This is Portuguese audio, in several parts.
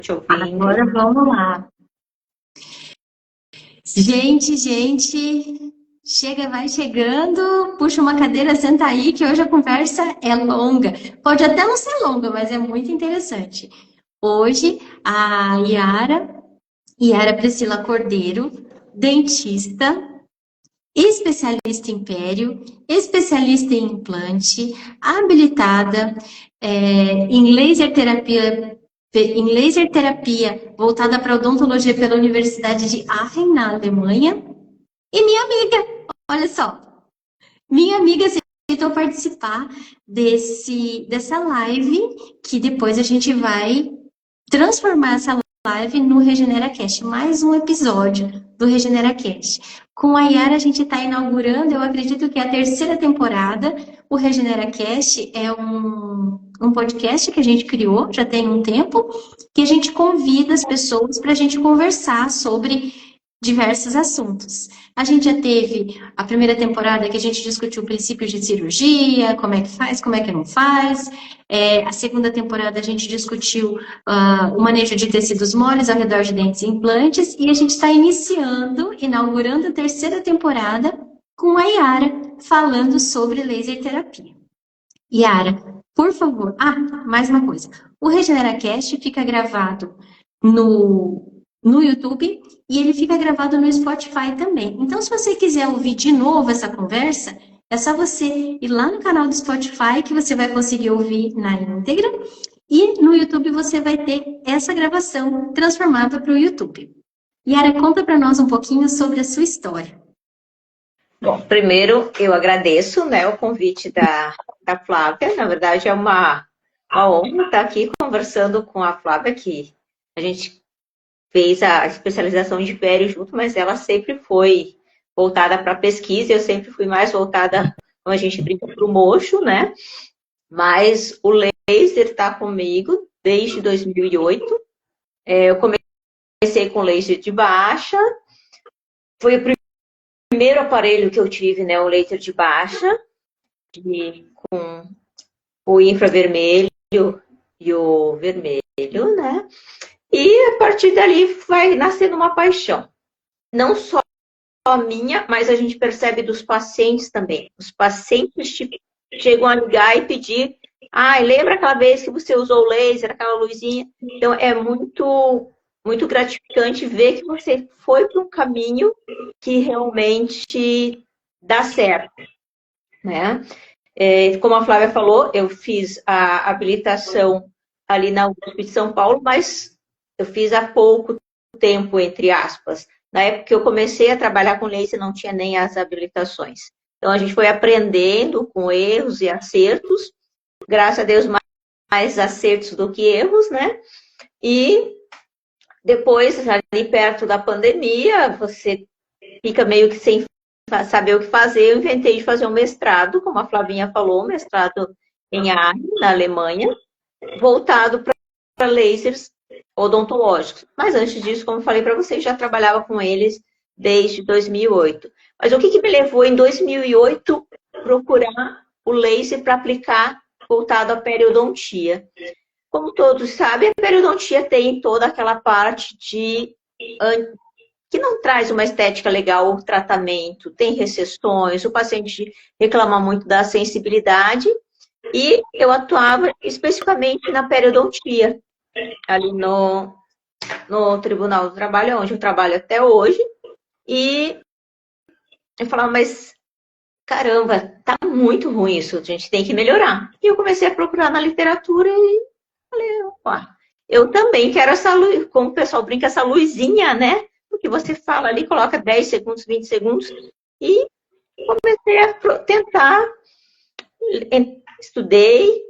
te ouvindo. Agora vamos lá. Gente, chega, vai chegando, puxa uma cadeira, senta aí, que hoje a conversa é longa. Pode até não ser longa, mas é muito interessante. Hoje, a Yara Priscila Cordeiro, dentista, especialista em pério, especialista em implante, habilitada em laser terapia voltada para odontologia pela Universidade de Aachen, na Alemanha. E minha amiga, olha só, minha amiga aceitou participar dessa live, que depois a gente vai transformar essa live no RegeneraCast, mais um episódio do RegeneraCast. Com a Yara, a gente está inaugurando, eu acredito que é a terceira temporada. O RegeneraCast é um podcast que a gente criou, já tem um tempo, que a gente convida as pessoas para a gente conversar sobre diversos assuntos. A gente já teve a primeira temporada que a gente discutiu princípios de cirurgia, como é que faz, como é que não faz. A segunda temporada a gente discutiu o manejo de tecidos moles ao redor de dentes e implantes. E a gente está inaugurando a terceira temporada com a Yara, falando sobre laser terapia. Yara, por favor. Mais uma coisa. O RegeneraCast fica gravado no YouTube e ele fica gravado no Spotify também. Então, se você quiser ouvir de novo essa conversa, é só você ir lá no canal do Spotify que você vai conseguir ouvir na íntegra. E no YouTube você vai ter essa gravação transformada para o YouTube. Yara, conta para nós um pouquinho sobre a sua história. Bom, primeiro eu agradeço, né, o convite da Flávia. Na verdade, é uma honra estar aqui conversando com a Flávia, que a gente fez a especialização de pério junto, mas ela sempre foi voltada para pesquisa, eu sempre fui mais voltada, como a gente brinca, para o mocho, né? Mas o laser está comigo desde 2008. Eu comecei com laser de baixa, foi o primeiro aparelho que eu tive, né, o laser de baixa, com o infravermelho e o vermelho, né? E a partir dali vai nascendo uma paixão. Não só a minha, mas a gente percebe dos pacientes também. Os pacientes chegam a ligar e pedir: lembra aquela vez que você usou o laser, aquela luzinha? Então é muito gratificante ver que você foi para um caminho que realmente dá certo, né? Como a Flávia falou, eu fiz a habilitação ali na USP de São Paulo, mas eu fiz há pouco tempo, entre aspas. Na época que eu comecei a trabalhar com laser, não tinha nem as habilitações. Então, a gente foi aprendendo com erros e acertos. Graças a Deus, mais acertos do que erros, né? E depois, ali perto da pandemia, você fica meio que sem saber o que fazer. Eu inventei de fazer um mestrado, como a Flavinha falou, um mestrado em Aachen, na Alemanha, voltado para lasers odontológicos. Mas antes disso, como falei para vocês, já trabalhava com eles desde 2008. Mas o que me levou em 2008 procurar o laser para aplicar voltado à periodontia? Como todos sabem, a periodontia tem toda aquela parte que não traz uma estética legal o tratamento, tem recessões, o paciente reclama muito da sensibilidade, e eu atuava especificamente na periodontia, ali no Tribunal do Trabalho, onde eu trabalho até hoje, e eu falava, mas caramba, tá muito ruim isso, a gente tem que melhorar. E eu comecei a procurar na literatura e falei, opa, eu também quero essa luz, como o pessoal brinca, essa luzinha, né? Porque você fala ali, coloca 10 segundos, 20 segundos, e comecei a tentar, estudei,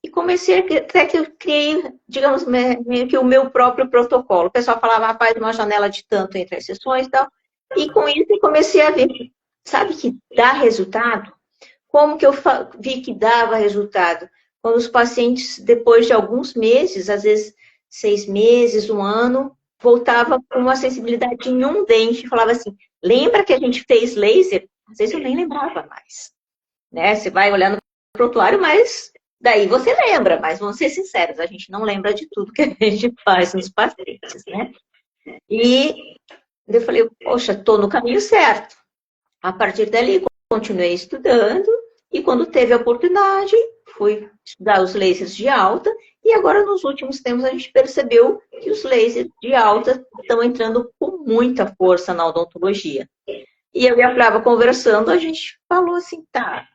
e comecei até que eu criei, digamos, meio que o meu próprio protocolo. O pessoal falava, faz uma janela de tanto entre as sessões e tal. E com isso eu comecei a ver, sabe que dá resultado? Como que eu vi que dava resultado? Quando os pacientes, depois de alguns meses, às vezes 6 meses, 1 ano, voltava com uma sensibilidade em um dente e falava assim, lembra que a gente fez laser? Às vezes eu nem lembrava mais. Né? Você vai olhando no prontuário, mas Daí você lembra, mas vamos ser sinceros, a gente não lembra de tudo que a gente faz nos pacientes, né? E eu falei, poxa, estou no caminho certo. A partir dali, continuei estudando e quando teve a oportunidade, fui estudar os lasers de alta e agora nos últimos tempos a gente percebeu que os lasers de alta estão entrando com muita força na odontologia. E eu e a Flávia conversando, a gente falou assim, tá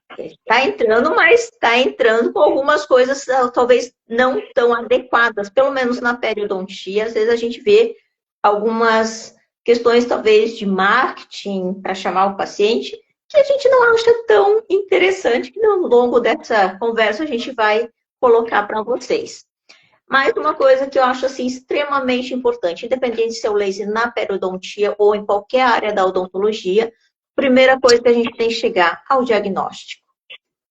entrando, mas tá entrando com algumas coisas talvez não tão adequadas, pelo menos na periodontia, às vezes a gente vê algumas questões talvez de marketing para chamar o paciente, que a gente não acha tão interessante, que no longo dessa conversa a gente vai colocar para vocês. Mas uma coisa que eu acho assim extremamente importante, independente se é o laser na periodontia ou em qualquer área da odontologia, primeira coisa que a gente tem que chegar ao diagnóstico,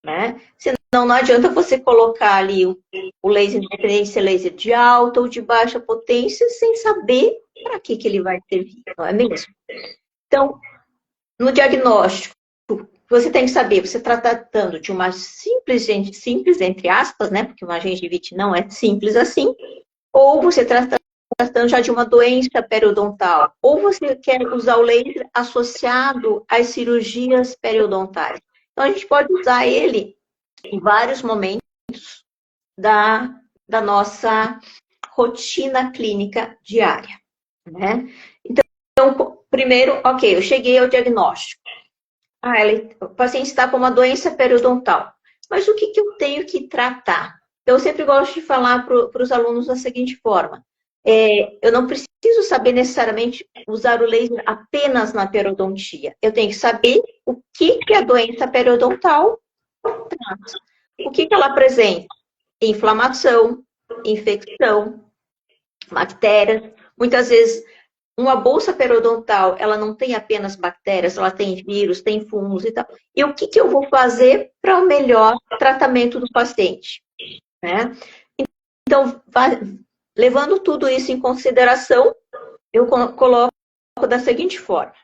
né? Senão não adianta você colocar ali o laser, independente se é laser de alta ou de baixa potência, sem saber para que ele vai servir, não é mesmo? Então, no diagnóstico, você tem que saber, você está tratando de uma simples entre aspas, né? Porque uma gengivite não é simples assim, ou você está tratando já de uma doença periodontal, ou você quer usar o laser associado às cirurgias periodontais. Então, a gente pode usar ele em vários momentos da nossa rotina clínica diária, né? Então, primeiro, ok, eu cheguei ao diagnóstico. O paciente está com uma doença periodontal. Mas o que eu tenho que tratar? Eu sempre gosto de falar para os alunos da seguinte forma. Eu não preciso saber necessariamente usar o laser apenas na periodontia. Eu tenho que saber o que a doença periodontal trata. O que ela apresenta? Inflamação, infecção, bactérias. Muitas vezes, uma bolsa periodontal, ela não tem apenas bactérias, ela tem vírus, tem fungos e tal. E o que eu vou fazer para o melhor tratamento do paciente? Né? Então, levando tudo isso em consideração, eu coloco da seguinte forma.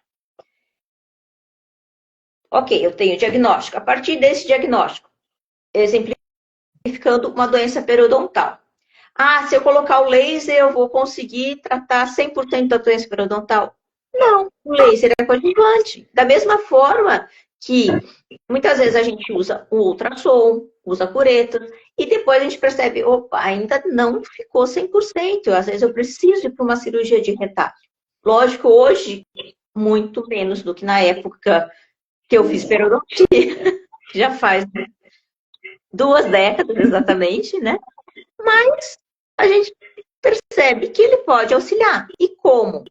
Ok, eu tenho diagnóstico. A partir desse diagnóstico, exemplificando uma doença periodontal. Se eu colocar o laser, eu vou conseguir tratar 100% da doença periodontal? Não, o laser é coadjuvante. Da mesma forma que muitas vezes a gente usa o ultrassom, usa curetas, e depois a gente percebe, opa, ainda não ficou 100%. Às vezes eu preciso ir para uma cirurgia de retalho. Lógico, hoje, muito menos do que na época que eu fiz periodontia. Já faz 2 décadas exatamente, né? Mas a gente percebe que ele pode auxiliar. E como?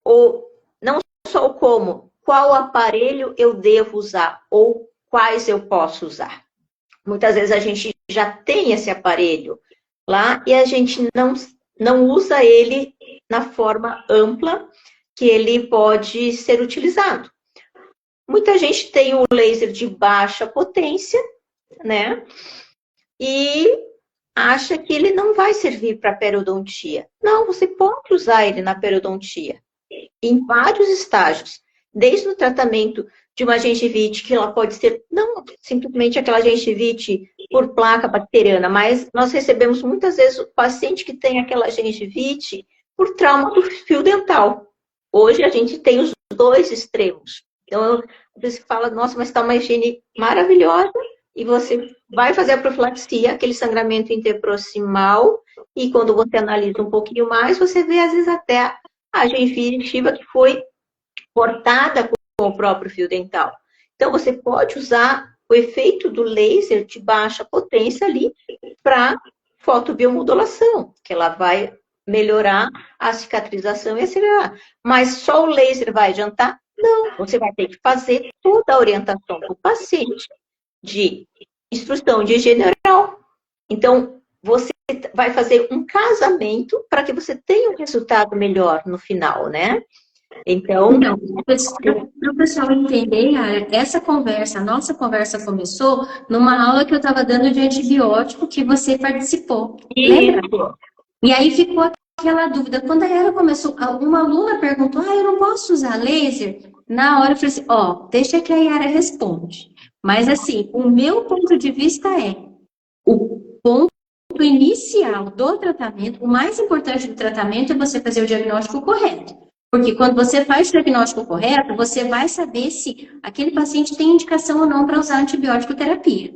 Ou não só o como, qual aparelho eu devo usar ou quais eu posso usar. Muitas vezes a gente já tem esse aparelho lá e a gente não usa ele na forma ampla que ele pode ser utilizado. Muita gente tem o laser de baixa potência, né? E acha que ele não vai servir para periodontia. Não, você pode usar ele na periodontia, em vários estágios. Desde o tratamento de uma gengivite, que ela pode ser não simplesmente aquela gengivite por placa bacteriana, mas nós recebemos muitas vezes o paciente que tem aquela gengivite por trauma do fio dental. Hoje a gente tem os 2 extremos. Então, você fala, nossa, mas está uma higiene maravilhosa, e você vai fazer a profilaxia, aquele sangramento interproximal, e quando você analisa um pouquinho mais, você vê, às vezes, até a gengiva que foi cortada com o próprio fio dental. Então, você pode usar o efeito do laser de baixa potência ali para fotobiomodulação, que ela vai melhorar a cicatrização e acelerar. Mas só o laser vai adiantar? Não, você vai ter que fazer toda a orientação do paciente de instrução de higiene oral. Então, você vai fazer um casamento para que você tenha um resultado melhor no final, né? Então, para o pessoal entender, essa conversa, a nossa conversa começou numa aula que eu estava dando de antibiótico que você participou. Lembra? E aí ficou aquela dúvida. Quando a Yara começou, uma aluna perguntou, eu não posso usar laser? Na hora eu falei assim, deixa que a Yara responde. Mas assim, o meu ponto de vista é, O ponto inicial do tratamento, o mais importante do tratamento é você fazer o diagnóstico correto. Porque quando você faz o diagnóstico correto, você vai saber se aquele paciente tem indicação ou não para usar antibiótico terapia.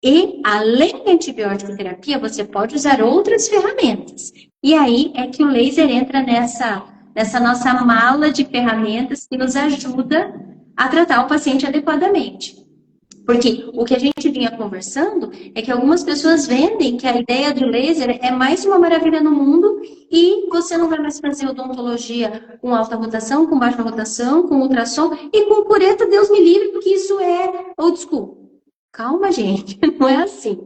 E, além da antibiótico terapia, você pode usar outras ferramentas. E aí é que o laser entra nessa nossa mala de ferramentas que nos ajuda a tratar o paciente adequadamente. Porque o que a gente vinha conversando é que algumas pessoas vendem que a ideia do laser é mais uma maravilha no mundo e você não vai mais fazer odontologia com alta rotação, com baixa rotação, com ultrassom e com cureta, Deus me livre, porque isso é old school. Calma, gente, não é assim.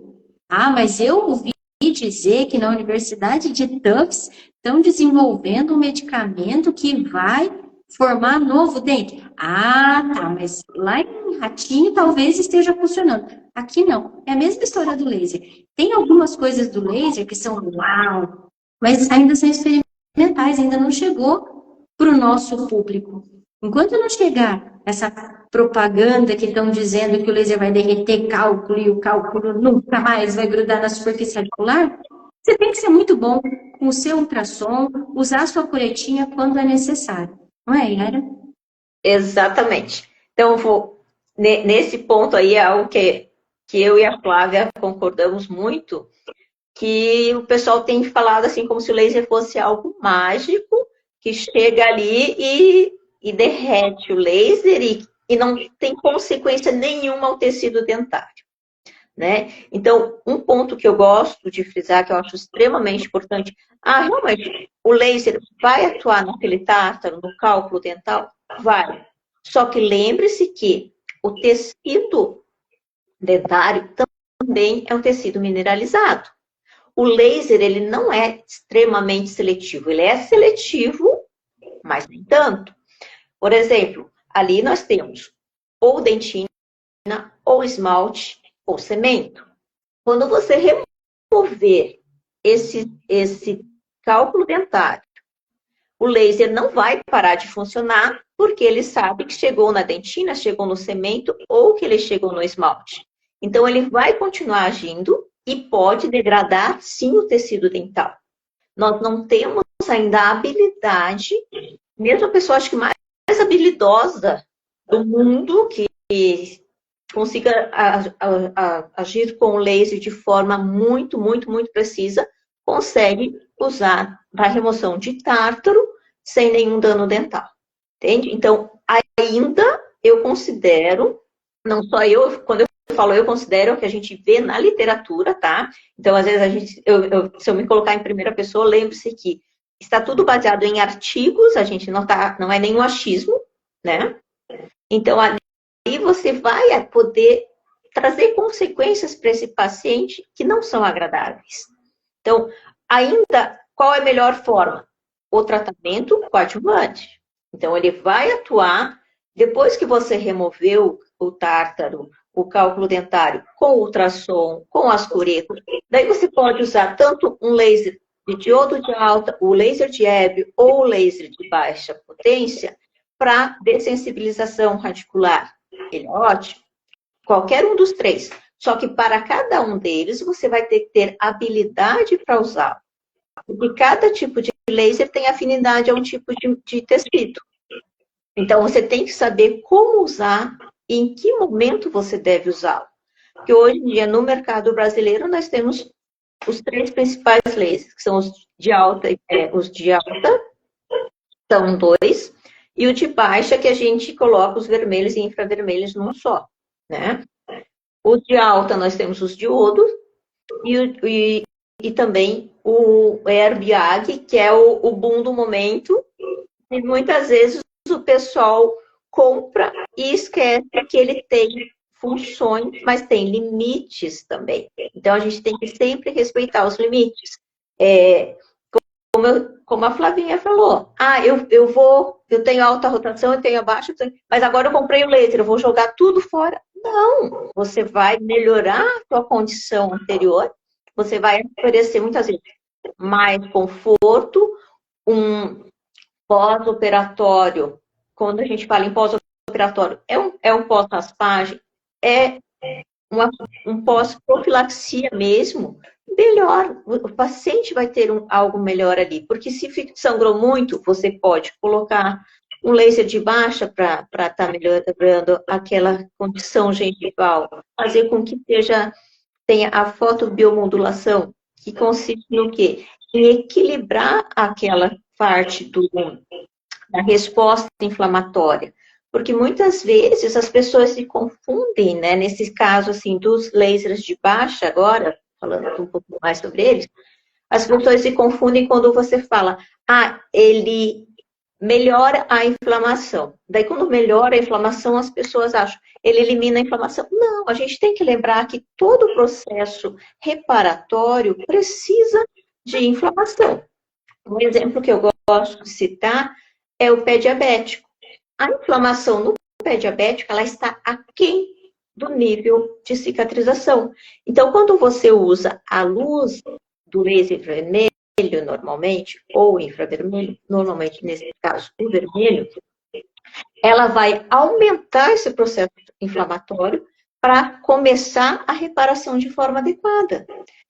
Ah, mas eu ouvi dizer que na Universidade de Tufts estão desenvolvendo um medicamento que vai formar novo dente. Ah, tá, mas lá em Ratinho talvez esteja funcionando. Aqui não. É a mesma história do laser. Tem algumas coisas do laser que são uau, mas ainda são experimentais, ainda não chegou para o nosso público. Enquanto não chegar essa propaganda que estão dizendo que o laser vai derreter cálculo e o cálculo nunca mais vai grudar na superfície articular, você tem que ser muito bom com o seu ultrassom, usar a sua curetinha quando é necessário. Não é, Yara? Exatamente. Então, nesse ponto aí é algo que eu e a Flávia concordamos muito, que o pessoal tem falado assim como se o laser fosse algo mágico, que chega ali e derrete o laser e não tem consequência nenhuma ao tecido dentário. Né? Então, um ponto que eu gosto de frisar, que eu acho extremamente importante, realmente, o laser vai atuar naquele tártaro, no cálculo dental? Vai. Só que lembre-se que o tecido dentário também é um tecido mineralizado. O laser, ele não é extremamente seletivo. Ele é seletivo, mas nem tanto. Por exemplo, ali nós temos ou dentina, ou esmalte, ou cemento. Quando você remover esse cálculo dentário, o laser não vai parar de funcionar, porque ele sabe que chegou na dentina, chegou no cemento, ou que ele chegou no esmalte. Então, ele vai continuar agindo e pode degradar, sim, o tecido dental. Nós não temos ainda a habilidade, mesmo a pessoa, acho que mais habilidosa do mundo, que consiga agir com o laser de forma muito, muito, muito precisa, consegue usar para remoção de tártaro sem nenhum dano dental. Entende? Então, ainda eu considero, não só eu, quando eu falo eu considero, que a gente vê na literatura, tá? Então, às vezes, se eu me colocar em primeira pessoa, lembre-se que está tudo baseado em artigos, a gente não é nenhum achismo, né? Então, ali você vai poder trazer consequências para esse paciente que não são agradáveis. Então, ainda, qual é a melhor forma? O tratamento coadjuvante. Então, ele vai atuar depois que você removeu o tártaro, o cálculo dentário, com o ultrassom, com as curetas. Daí você pode usar tanto um laser de diodo de alta, o laser de Hebe ou o laser de baixa potência para dessensibilização radicular. Ele é ótimo. Qualquer um dos três. Só que para cada um deles, você vai ter que ter habilidade para usá-lo. Porque cada tipo de laser tem afinidade a um tipo de tecido. Então, você tem que saber como usar e em que momento você deve usá-lo. Porque hoje em dia, no mercado brasileiro, nós temos os três principais lasers, que são os de alta, são dois, e o de baixa, que a gente coloca os vermelhos e infravermelhos num só, né? Os de alta, nós temos os diodos, e também o Airbag, que é o boom do momento, e muitas vezes o pessoal compra e esquece que ele tem funções, mas tem limites também. Então, a gente tem que sempre respeitar os limites. Como a Flavinha falou, eu tenho alta rotação, eu tenho a baixa, mas agora eu comprei o laser, eu vou jogar tudo fora. Não, você vai melhorar a sua condição anterior, você vai oferecer muitas vezes mais conforto, um pós-operatório. Quando a gente fala em pós-operatório, é um pós-raspagem, é um pós-profilaxia mesmo, melhor. O paciente vai ter algo melhor ali. Porque se sangrou muito, você pode colocar um laser de baixa para estar melhorando aquela condição gengival. Fazer com que tenha a fotobiomodulação, que consiste no quê? Em equilibrar aquela parte da resposta inflamatória. Porque muitas vezes as pessoas se confundem, né? Nesse caso, assim, dos lasers de baixa, agora, falando um pouco mais sobre eles, as pessoas se confundem quando você fala, ele melhora a inflamação. Daí, quando melhora a inflamação, as pessoas acham, ele elimina a inflamação. Não, a gente tem que lembrar que todo o processo reparatório precisa de inflamação. Um exemplo que eu gosto de citar é o pé diabético. A inflamação no pé diabético, ela está aquém do nível de cicatrização. Então, quando você usa a luz do laser vermelho, normalmente, ou infravermelho, normalmente, nesse caso, o vermelho, ela vai aumentar esse processo inflamatório para começar a reparação de forma adequada.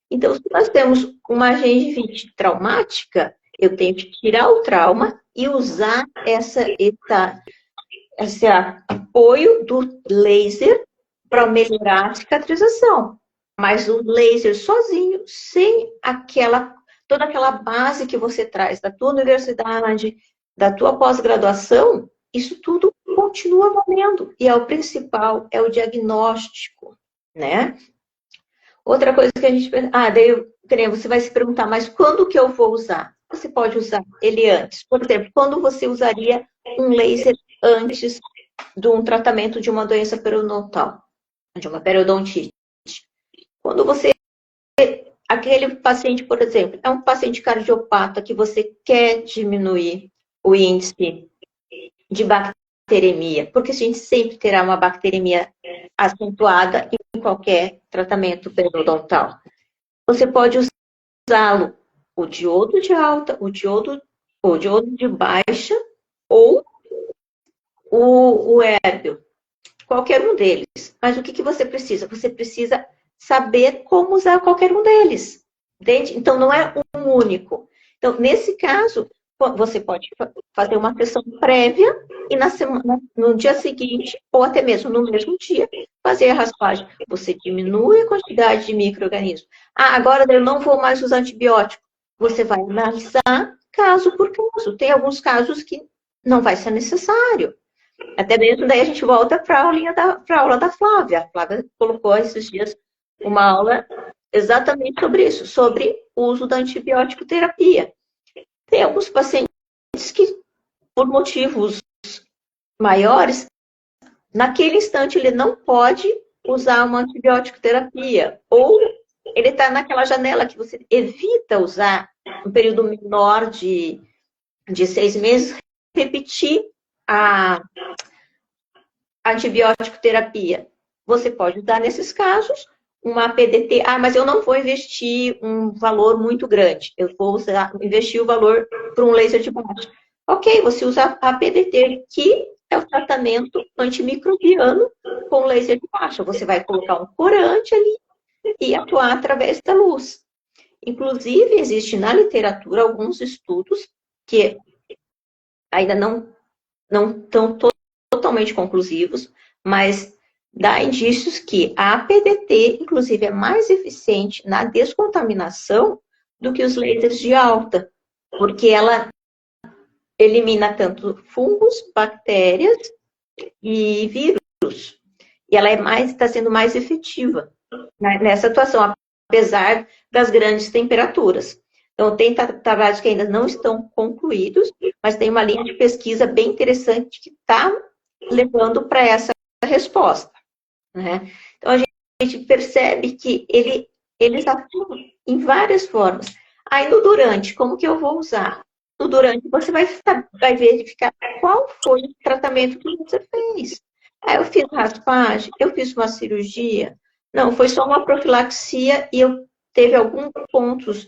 Então, se nós temos uma gengivite traumática, eu tenho que tirar o trauma e usar esse apoio do laser para melhorar a cicatrização. Mas o laser sozinho, sem toda aquela base que você traz da tua universidade, da tua pós-graduação, isso tudo continua valendo. E é o principal, é o diagnóstico, né? Outra coisa que a gente... daí você vai se perguntar, mas quando que eu vou usar? Você pode usar ele antes. Por exemplo, quando você usaria um laser antes de um tratamento de uma doença periodontal, de uma periodontite? Quando aquele paciente, por exemplo, é um paciente cardiopata que você quer diminuir o índice de bacteremia, porque a gente sempre terá uma bacteremia acentuada em qualquer tratamento periodontal. Você pode usá-lo, o diodo de alta, o diodo de baixa ou o Herbio, qualquer um deles. Mas o que você precisa? Você precisa saber como usar qualquer um deles. Entende? Então, não é um único. Então, nesse caso, você pode fazer uma sessão prévia e no dia seguinte, ou até mesmo no mesmo dia, fazer a raspagem. Você diminui a quantidade de micro-organismos. Agora eu não vou mais usar antibiótico. Você vai analisar caso por caso. Tem alguns casos que não vai ser necessário. Até mesmo daí a gente volta para a aula da Flávia. A Flávia colocou esses dias uma aula exatamente sobre isso, sobre o uso da antibiótico terapia. Tem alguns pacientes que, por motivos maiores, naquele instante ele não pode usar uma antibiótico terapia, ou ele está naquela janela que você evita usar um período menor de 6 meses, repetir a antibiótico terapia. Você pode usar nesses casos uma PDT. Mas eu não vou investir um valor muito grande. Eu vou investir o valor para um laser de baixa. Ok, você usa a PDT, que é o tratamento antimicrobiano com laser de baixa. Você vai colocar um corante ali e atuar através da luz. Inclusive, existe na literatura alguns estudos que ainda não estão totalmente conclusivos, mas dá indícios que a PDT, inclusive, é mais eficiente na descontaminação do que os lasers de alta, porque ela elimina tanto fungos, bactérias e vírus. E ela está sendo mais efetiva nessa atuação, apesar das grandes temperaturas. Então, tem trabalhos que ainda não estão concluídos, mas tem uma linha de pesquisa bem interessante que está levando para essa resposta. Né? Então, a gente percebe que eles atuam em várias formas. Aí, no durante, como que eu vou usar? No durante, você vai verificar qual foi o tratamento que você fez. Eu fiz raspagem, eu fiz uma cirurgia. Não, foi só uma profilaxia e eu teve alguns pontos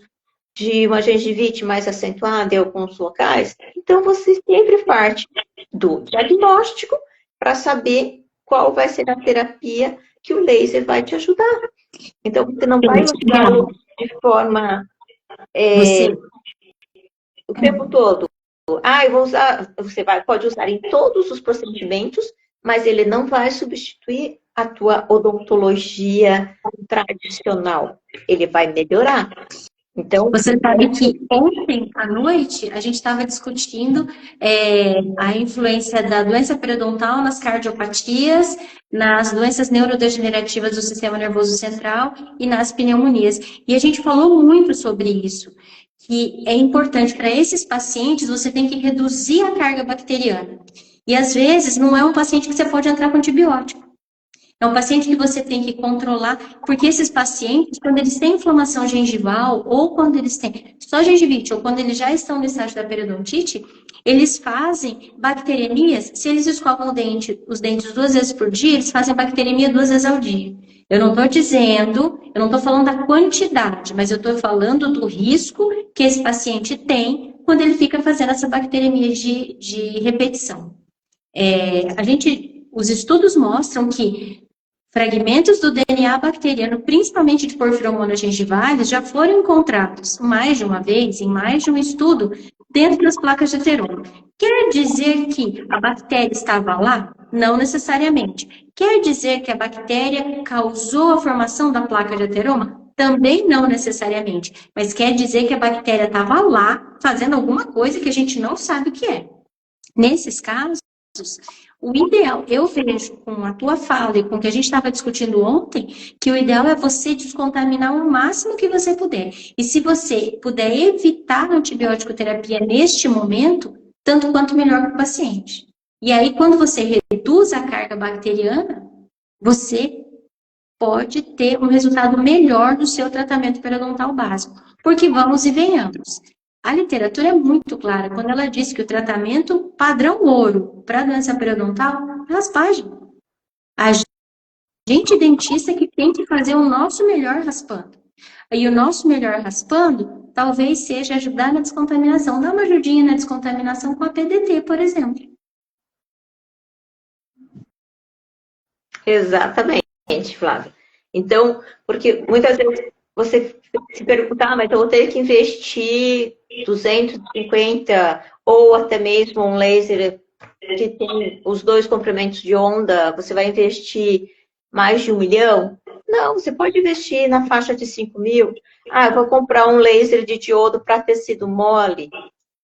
de uma gengivite mais acentuada em alguns locais. Então, você sempre parte do diagnóstico para saber qual vai ser a terapia que o laser vai te ajudar. Então, você não vai usá-lo de forma Você, o tempo todo. Ah, eu vou usar, você pode usar em todos os procedimentos, mas ele não vai substituir a tua odontologia tradicional. Ele vai melhorar. Então, você sabe que ontem à noite a gente estava discutindo a influência da doença periodontal nas cardiopatias, nas doenças neurodegenerativas do sistema nervoso central e nas pneumonias. E a gente falou muito sobre isso, que é importante para esses pacientes você tem que reduzir a carga bacteriana. E às vezes não é um paciente que você pode entrar com antibiótico. É um paciente que você tem que controlar, porque esses pacientes, quando eles têm inflamação gengival, ou quando eles têm só gengivite, ou quando eles já estão no estágio da periodontite, eles fazem bacteremias. Se eles escovam os dentes 2 vezes por dia, eles fazem bacteremia 2 vezes ao dia. Eu não estou dizendo, eu não estou falando da quantidade, mas eu estou falando do risco que esse paciente tem quando ele fica fazendo essa bacteremia de repetição. Os estudos mostram que fragmentos do DNA bacteriano, principalmente de porfiromonas gengivales, já foram encontrados mais de uma vez, em mais de um estudo, dentro das placas de ateroma. Quer dizer que a bactéria estava lá? Não necessariamente. Quer dizer que a bactéria causou a formação da placa de ateroma? Também não necessariamente. Mas quer dizer que a bactéria estava lá, fazendo alguma coisa que a gente não sabe o que é. Nesses casos, o ideal, eu vejo com a tua fala e com o que a gente estava discutindo ontem, que o ideal é você descontaminar o máximo que você puder. E se você puder evitar a antibiótico terapia neste momento, tanto quanto melhor para o paciente. E aí, quando você reduz a carga bacteriana, você pode ter um resultado melhor no seu tratamento periodontal básico. Porque vamos e venhamos. A literatura é muito clara quando ela diz que o tratamento padrão ouro para a doença periodontal é raspagem. A gente, dentista, que tem que fazer o nosso melhor raspando. E o nosso melhor raspando talvez seja ajudar na descontaminação. Dá uma ajudinha na descontaminação com a PDT, por exemplo. exatamente, Flávia. Então, porque muitas vezes você se pergunta, mas eu vou ter que investir 250 ou até mesmo um laser que tem os 2 comprimentos de onda, você vai investir mais de 1 milhão? Não, você pode investir na faixa de 5 mil. Ah, eu vou comprar um laser de diodo para tecido mole,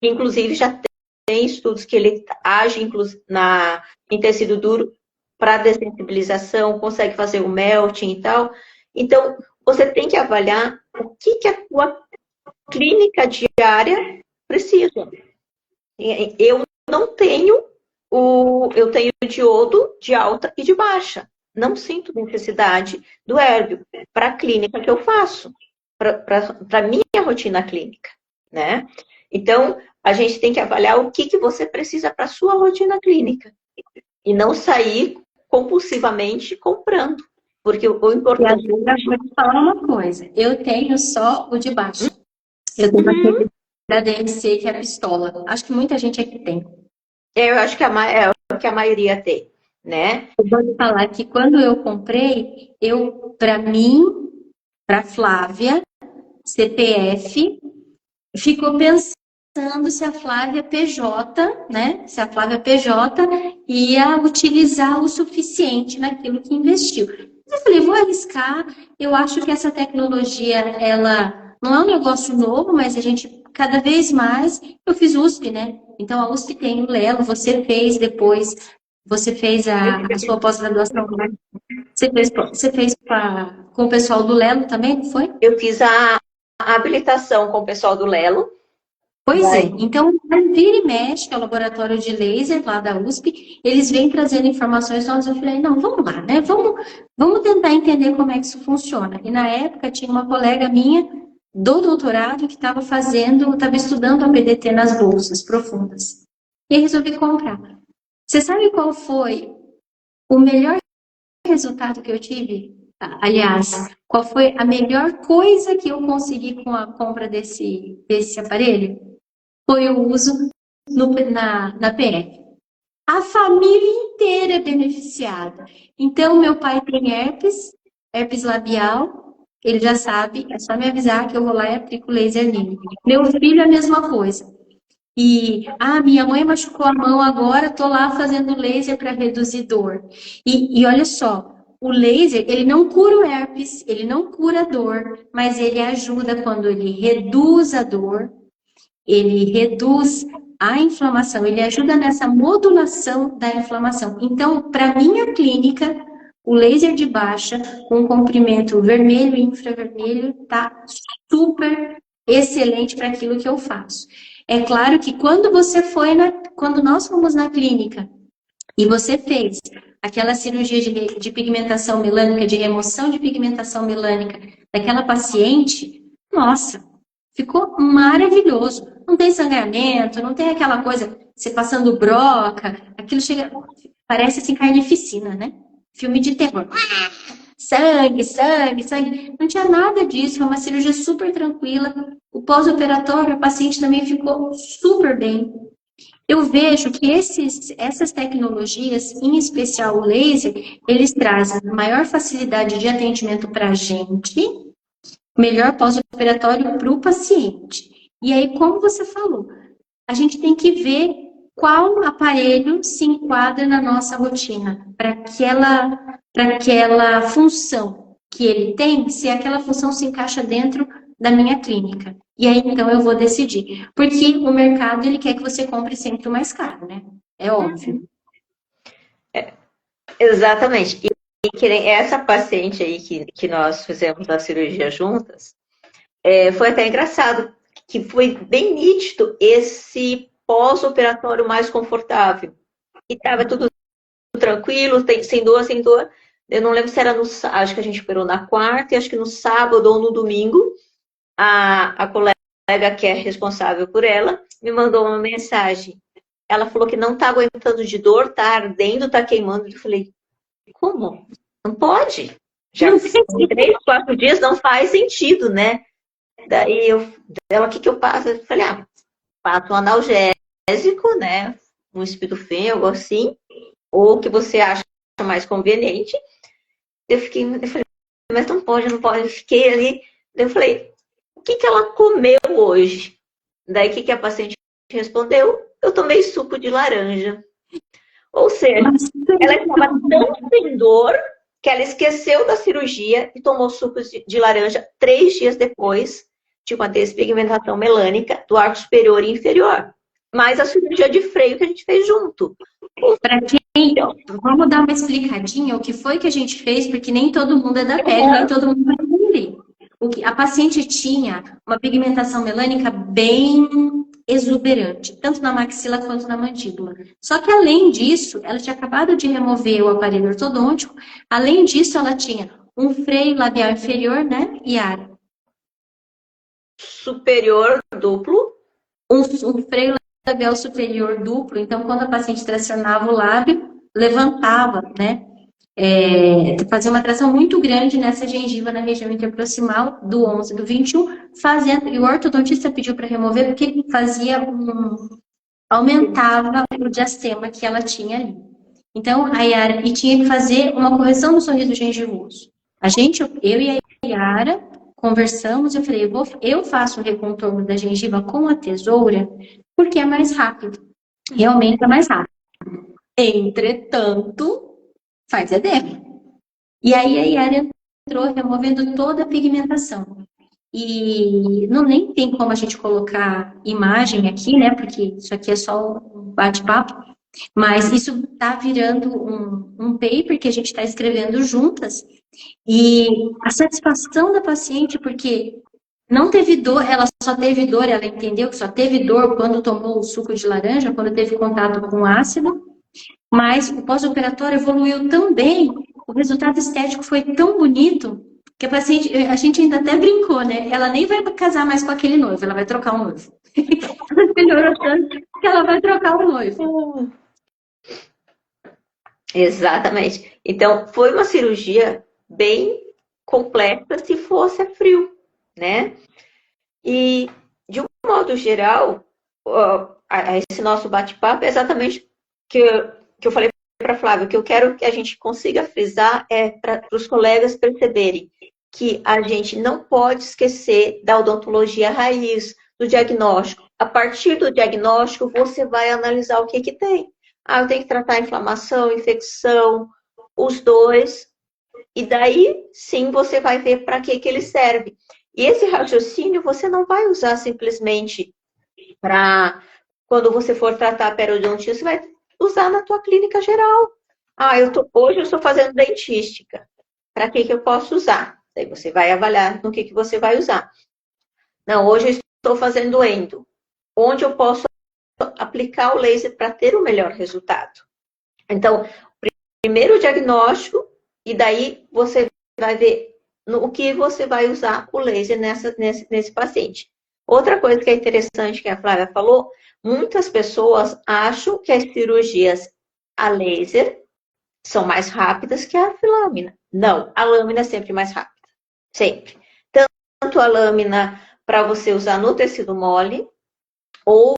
que inclusive já tem estudos que ele age em tecido duro para dessensibilização, consegue fazer o melting e tal. Então, você tem que avaliar o que a tua clínica diária precisa. Eu não tenho eu tenho diodo de alta e de baixa. Não sinto necessidade do Erbio para a clínica que eu faço, para a minha rotina clínica, né? Então, a gente tem que avaliar o que você precisa para a sua rotina clínica e não sair compulsivamente comprando. Porque o importante... E às vezes eu vou te falar uma coisa. Eu tenho só o de baixo. Eu tenho aquele da DNC, que é a pistola. Acho que muita gente aqui tem. Eu acho que a maioria tem, né? Eu vou te falar que quando eu comprei, para mim, para Flávia, CPF, ficou pensando se a Flávia PJ, né? Se a Flávia PJ ia utilizar o suficiente naquilo que investiu. Eu falei, vou arriscar. Eu acho que essa tecnologia, ela não é um negócio novo, mas a gente, cada vez mais, eu fiz USP, né? Então, a USP tem o Lelo, você fez depois, você fez a sua pós-graduação, né? Você fez com o pessoal do Lelo também, não foi? Eu fiz a habilitação com o pessoal do Lelo. Pois é, então, vira e mexe, que é o laboratório de laser lá da USP, eles vêm trazendo informações novas. Eu falei, não, vamos lá, né? Vamos tentar entender como é que isso funciona. E na época tinha uma colega minha do doutorado que estava estudando a PDT nas bolsas profundas. E aí resolvi comprar. Você sabe qual foi o melhor resultado que eu tive? Aliás, qual foi a melhor coisa que eu consegui com a compra desse aparelho? Foi o uso na PF. A família inteira é beneficiada. Então, meu pai tem herpes labial, ele já sabe, é só me avisar que eu vou lá e aplico laser nele. Meu filho é a mesma coisa. E, minha mãe machucou a mão agora, tô lá fazendo laser para reduzir dor. E olha só, o laser, ele não cura o herpes, ele não cura a dor, mas ele ajuda quando ele reduz a dor, ele reduz a inflamação, ele ajuda nessa modulação da inflamação. Então, para minha clínica, o laser de baixa, com comprimento vermelho e infravermelho, tá super excelente para aquilo que eu faço. É claro que quando nós fomos na clínica e você fez aquela cirurgia de pigmentação melânica, de remoção de pigmentação melânica daquela paciente, nossa, ficou maravilhoso. Não tem sangramento, não tem aquela coisa, você passando broca, aquilo chega, parece assim carnificina, né? Filme de terror. Sangue, sangue, sangue. Não tinha nada disso, foi uma cirurgia super tranquila. O pós-operatório, a paciente também ficou super bem. Eu vejo que essas tecnologias, em especial o laser, eles trazem maior facilidade de atendimento para a gente, melhor pós-operatório para o paciente. E aí, como você falou, a gente tem que ver qual aparelho se enquadra na nossa rotina, para aquela função que ele tem, se aquela função se encaixa dentro da minha clínica. E aí, então, eu vou decidir. Porque o mercado, ele quer que você compre sempre o mais caro, né? É óbvio. Exatamente. E que nem essa paciente aí que nós fizemos a cirurgia juntas, foi até engraçado, que foi bem nítido esse pós-operatório mais confortável. E estava tudo tranquilo, sem dor, sem dor. Eu não lembro se era acho que a gente operou na quarta, e acho que no sábado ou no domingo, a colega que é responsável por ela me mandou uma mensagem. Ela falou que não está aguentando de dor, está ardendo, está queimando. Eu falei, como? Não pode. Já 3, 4 dias não faz sentido, né? Daí ela, o que eu faço? Eu falei, passo um analgésico, né? Um Spilufen, algo assim, ou o que você acha mais conveniente. Eu falei, mas não pode, não pode. Eu fiquei ali, eu falei, o que ela comeu hoje? Daí, o que a paciente respondeu? Eu tomei suco de laranja. Ou seja, ela estava tão sem dor que ela esqueceu da cirurgia e tomou suco de laranja 3 dias depois de uma despigmentação melânica do arco superior e inferior. Mais a cirurgia de freio que a gente fez junto. Para quem, vamos dar uma explicadinha o que foi que a gente fez, porque nem todo mundo é da pele, nem todo mundo vai entender. A paciente tinha uma pigmentação melânica bem exuberante, tanto na maxila quanto na mandíbula. Só que, além disso, ela tinha acabado de remover o aparelho ortodôntico, além disso, ela tinha um freio labial inferior, né, Yara? Superior duplo. Um freio labial superior duplo, então, quando a paciente tracionava o lábio, levantava, né? Fazia uma tração muito grande nessa gengiva na região interproximal do 11 do 21, e o ortodontista pediu para remover porque aumentava o diastema que ela tinha ali. Então, a Yara, e tinha que fazer uma correção do sorriso gengivoso. Eu e a Yara conversamos, eu falei, eu faço o recontorno da gengiva com a tesoura porque é mais rápido. Realmente é mais rápido. Entretanto, faz edema. E aí a Yara entrou removendo toda a pigmentação. E nem tem como a gente colocar imagem aqui, né? Porque isso aqui é só um bate-papo. Mas isso está virando um paper que a gente está escrevendo juntas. E a satisfação da paciente, porque não teve dor, ela só teve dor, ela entendeu que só teve dor quando tomou o suco de laranja, quando teve contato com ácido. Mas o pós-operatório evoluiu tão bem, o resultado estético foi tão bonito, que a gente ainda até brincou, né? Ela nem vai casar mais com aquele noivo, ela vai trocar um noivo. Ela melhorou tanto que ela vai trocar o noivo. Exatamente. Então, foi uma cirurgia bem completa se fosse a frio, né? E, de um modo geral, esse nosso bate-papo é exatamente que eu falei para a Flávia, que eu quero que a gente consiga frisar é para os colegas perceberem que a gente não pode esquecer da odontologia raiz, do diagnóstico. A partir do diagnóstico, você vai analisar o que que tem. Ah, eu tenho que tratar a inflamação, infecção, os dois, e daí sim você vai ver para que ele serve. E esse raciocínio você não vai usar simplesmente para quando você for tratar a periodontia, você vai usar na tua clínica geral. Ah, hoje eu estou fazendo dentística. Para que eu posso usar? Daí você vai avaliar no que você vai usar. Não, hoje eu estou fazendo endo. Onde eu posso aplicar o laser para ter o melhor resultado? Então, primeiro o diagnóstico, e daí você vai ver no que você vai usar o laser nesse paciente. Outra coisa que é interessante que a Flávia falou, muitas pessoas acham que as cirurgias a laser são mais rápidas que a lâmina. Não, a lâmina é sempre mais rápida. Sempre. Tanto a lâmina para você usar no tecido mole, ou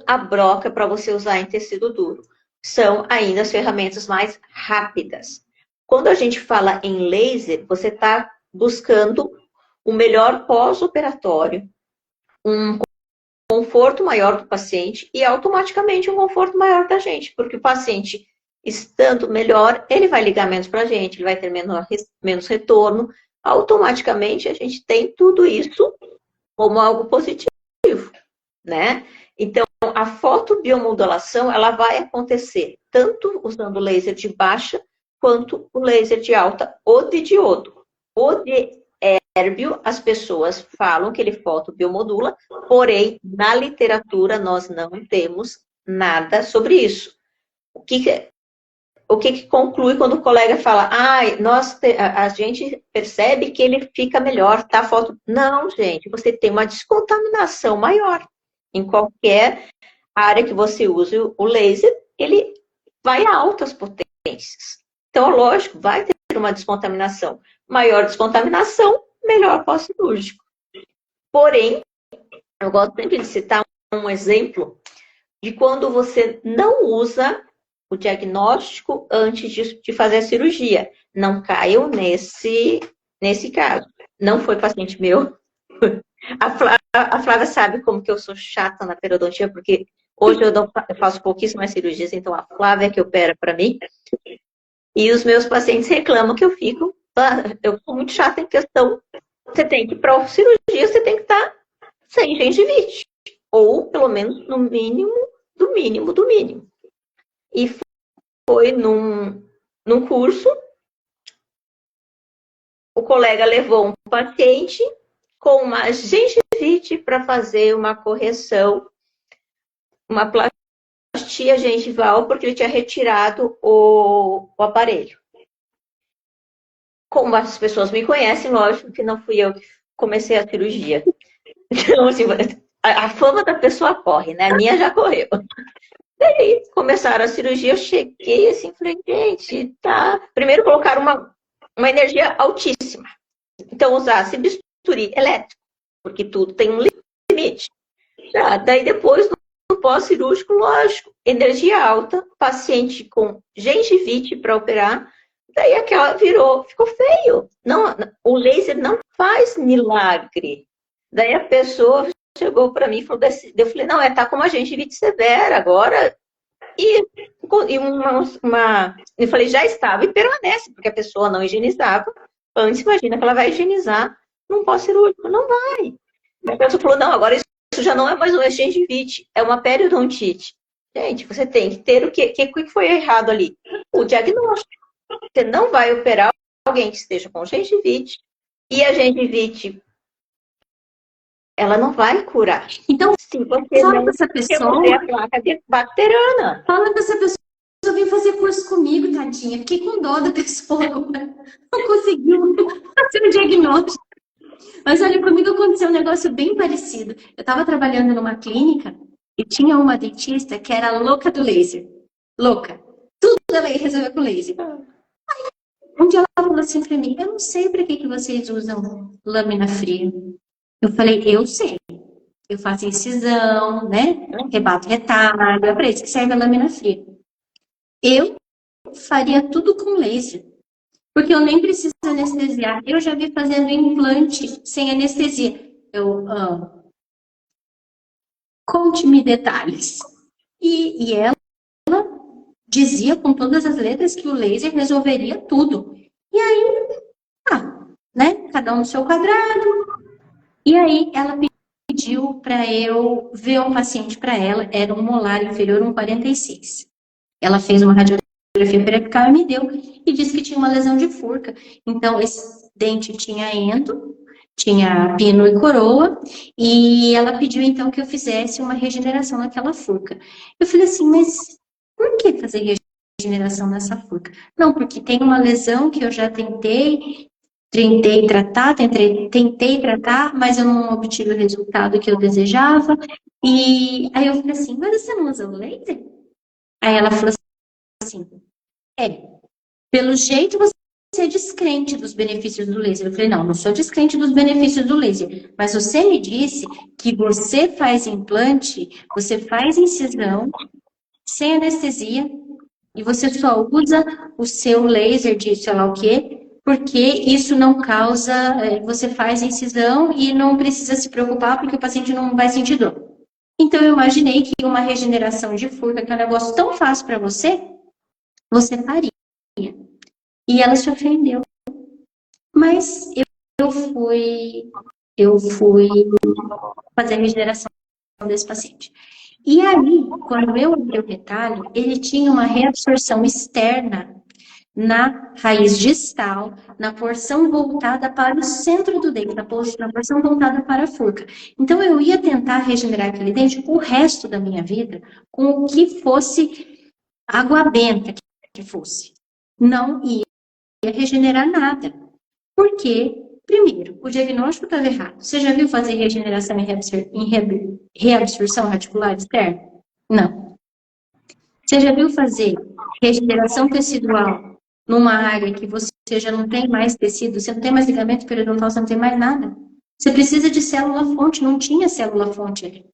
a broca para você usar em tecido duro. São ainda as ferramentas mais rápidas. Quando a gente fala em laser, você está buscando o melhor pós-operatório, um conforto maior do paciente e automaticamente um conforto maior da gente, porque o paciente estando melhor, ele vai ligar menos para a gente, ele vai ter menos retorno, automaticamente a gente tem tudo isso como algo positivo, né? Então, a fotobiomodulação, ela vai acontecer tanto usando o laser de baixa, quanto o laser de alta, ou de diodo. O de hérbio, as pessoas falam que ele fotobiomodula, porém, na literatura, nós não temos nada sobre isso. O que conclui quando o colega fala, a gente percebe que ele fica melhor, tá? Não, gente, você tem uma descontaminação maior. Em qualquer área que você use o laser, ele vai a altas potências. Então, lógico, vai ter uma descontaminação. Maior descontaminação, melhor pós-cirúrgico. Porém, eu gosto sempre de citar um exemplo de quando você não usa o diagnóstico antes de fazer a cirurgia. Não caiam nesse caso. Não foi paciente meu. A Flávia sabe como que eu sou chata na periodontia, porque hoje eu faço pouquíssimas cirurgias, então a Flávia que opera para mim. E os meus pacientes reclamam que eu sou muito chata em questão, você tem que, para cirurgia, você tem que estar sem gengivite. Ou, pelo menos, no mínimo, do mínimo, do mínimo. E foi num curso, o colega levou um paciente com uma gengivite para fazer uma correção, uma plastia gengival, porque ele tinha retirado o aparelho. Como as pessoas me conhecem, lógico que não fui eu que comecei a cirurgia. Então, assim, a fama da pessoa corre, né? A minha já correu. Daí começaram a cirurgia, eu cheguei assim, falei, gente, tá. Primeiro colocaram uma energia altíssima. Então, usasse bisturi elétrico, porque tudo tem um limite. Daí depois, no pós-cirúrgico, lógico, energia alta, paciente com gengivite para operar, daí aquela ficou feio. Não, o laser não faz milagre. Daí a pessoa chegou para mim e falou, eu falei, não, tá com uma gengivite severa agora. E eu falei, já estava e permanece, porque a pessoa não higienizava. Antes, imagina que ela vai higienizar num pós-cirúrgico. Não vai. A pessoa falou, não, agora isso já não é mais uma gengivite, é uma periodontite. Gente, você tem que ter o que foi errado ali? O diagnóstico. Você não vai operar alguém que esteja com gengivite, e a gengivite, ela não vai curar. Então, se você fala não com essa pessoa. remover a placa bacteriana. Fala com essa pessoa. Veio fazer curso comigo, tadinha. Fiquei com dó da pessoa. Não conseguiu fazer um diagnóstico. Mas olha, comigo aconteceu um negócio bem parecido. Eu estava trabalhando numa clínica e tinha uma dentista que era louca do laser. Louca. Tudo ela ia resolver com laser. Aí, um dia ela falou assim pra mim, eu não sei pra que vocês usam lâmina fria. Eu falei, eu sei. Eu faço incisão, né? Rebato retalho. É pra isso que serve a lâmina fria. eu faria tudo com laser. Porque eu nem preciso anestesiar. Eu já vi fazendo implante sem anestesia. Conte-me detalhes. E ela dizia com todas as letras que o laser resolveria tudo. E aí, né? Cada um no seu quadrado. E aí ela pediu para eu ver um paciente para ela, era um molar inferior 1,46. Ela fez uma radiografia periapical e me deu, e disse que tinha uma lesão de furca. Então, esse dente tinha endo, tinha pino e coroa, e ela pediu então que eu fizesse uma regeneração naquela furca. Eu falei assim, mas por que fazer regeneração nessa furca? Não, porque tem uma lesão que eu já tentei tratar, mas eu não obtive o resultado que eu desejava. E aí eu falei assim, mas você não usa o laser? Aí ela falou assim, pelo jeito você é descrente dos benefícios do laser. Eu falei, não sou descrente dos benefícios do laser, mas você me disse que você faz implante, você faz incisão sem anestesia e você só usa o seu laser de sei lá o quê, porque isso não causa, você faz incisão e não precisa se preocupar porque o paciente não vai sentir dor. Então eu imaginei que uma regeneração de furca, que é um negócio tão fácil para você faria. E ela se ofendeu. Mas eu fui fazer a regeneração desse paciente. E aí, quando eu abri o retalho, ele tinha uma reabsorção externa na raiz distal, na porção voltada para o centro do dente, na porção voltada para a furca. Então, eu ia tentar regenerar aquele dente o resto da minha vida com o que fosse água benta que fosse. Não ia regenerar nada. Porque, primeiro, o diagnóstico estava errado. Você já viu fazer regeneração em reabsorção radicular externa? Não. Você já viu fazer regeneração tecidual numa área que você já não tem mais tecido, você não tem mais ligamento periodontal, você não tem mais nada? Você precisa de célula-fonte, não tinha célula-fonte ali.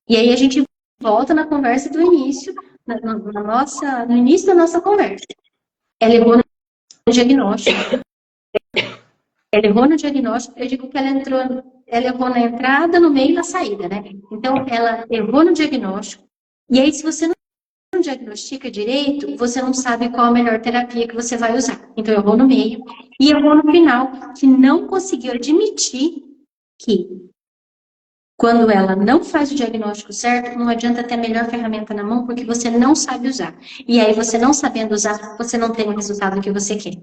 E aí a gente volta na conversa do início, no início da nossa conversa. Ela errou no diagnóstico. Ela errou no diagnóstico, eu digo que ela errou na entrada, no meio e na saída, né? Então, ela errou no diagnóstico, e aí se você não diagnostica direito, você não sabe qual a melhor terapia que você vai usar. Então, errou no meio, e errou no final, que não conseguiu admitir que quando ela não faz o diagnóstico certo, não adianta ter a melhor ferramenta na mão, porque você não sabe usar. E aí, você não sabendo usar, você não tem o resultado que você quer.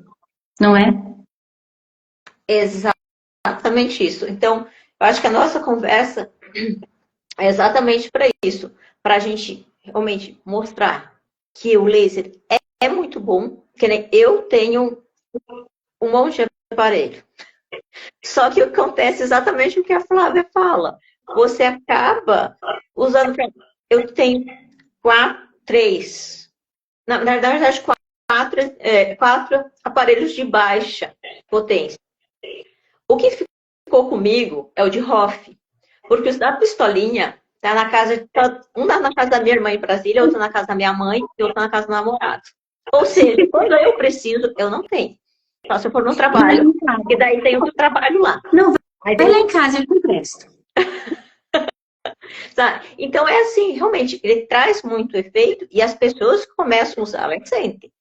Não é? Exatamente isso. Então, eu acho que a nossa conversa é exatamente para isso, para a gente realmente mostrar que o laser é muito bom, porque nem eu tenho um monte de aparelho. Só que acontece exatamente o que a Flávia fala. Você acaba usando. Eu tenho três. Na verdade, quatro aparelhos de baixa potência. O que ficou comigo é o de Hoff, porque os da pistolinha tá na casa, um tá na casa da minha irmã em Brasília, outro na casa da minha mãe e outro na casa do namorado. Ou seja, quando eu preciso, eu não tenho. Só se eu for no trabalho, e daí tem outro trabalho lá. Não, vai lá em casa, eu te empresto. Então é assim, realmente, ele traz muito efeito e as pessoas que começam a usar, elas sentem.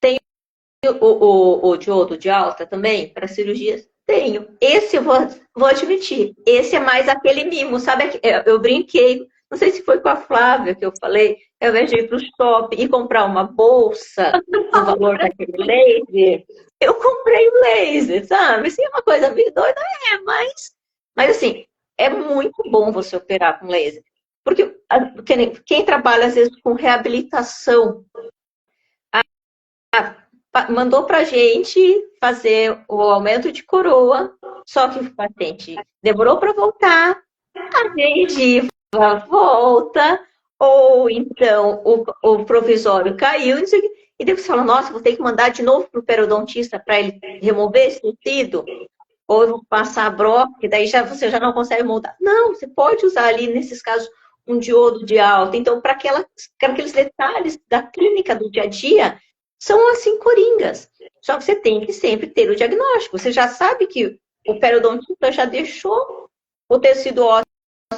Tem o diodo de alta também, para cirurgias. Tenho. Esse eu vou admitir. Esse é mais aquele mimo, sabe? Eu brinquei, não sei se foi com a Flávia que eu falei, ao invés de ir para o shopping e comprar uma bolsa no valor daquele laser, eu comprei o laser, sabe? Assim, é uma coisa meio doida, mas assim, é muito bom você operar com laser. Porque quem trabalha, às vezes, com reabilitação, mandou pra gente fazer o aumento de coroa, só que o paciente demorou para voltar, a gengiva volta, ou então o provisório caiu, e daí você fala, nossa, vou ter que mandar de novo pro periodontista para ele remover esse tecido, ou eu vou passar a broca, que daí você já não consegue moldar. Não, você pode usar ali, nesses casos, um diodo de alta. Então, para aqueles detalhes da clínica do dia a dia, são assim coringas. Só que você tem que sempre ter o diagnóstico. Você já sabe que o periodontista já deixou o tecido ósseo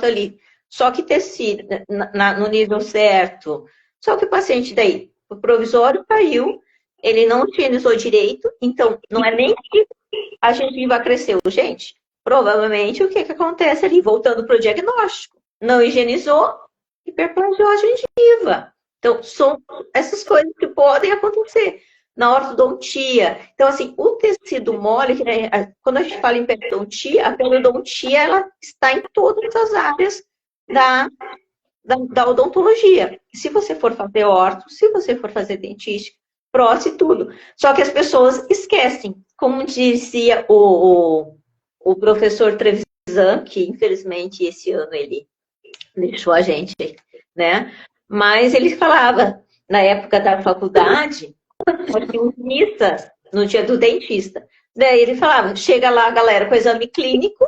ali. Só que tecido no nível certo. Só que o paciente daí, o provisório caiu, ele não higienizou direito, então não é nem que a gengiva cresceu. Gente, provavelmente o que acontece ali? Voltando para o diagnóstico. Não higienizou, hiperplagiou a gengiva. Então, são essas coisas que podem acontecer na ortodontia. Então, assim, o tecido mole, né, quando a gente fala em periodontia, a periodontia ela está em todas as áreas da odontologia. Se você for fazer orto, se você for fazer dentística, prótese, tudo. Só que as pessoas esquecem. Como dizia o professor Trevisan, que infelizmente esse ano ele deixou a gente, né? Mas ele falava, na época da faculdade, tinha missa no dia do dentista. Daí ele falava, chega lá, galera, com o exame clínico,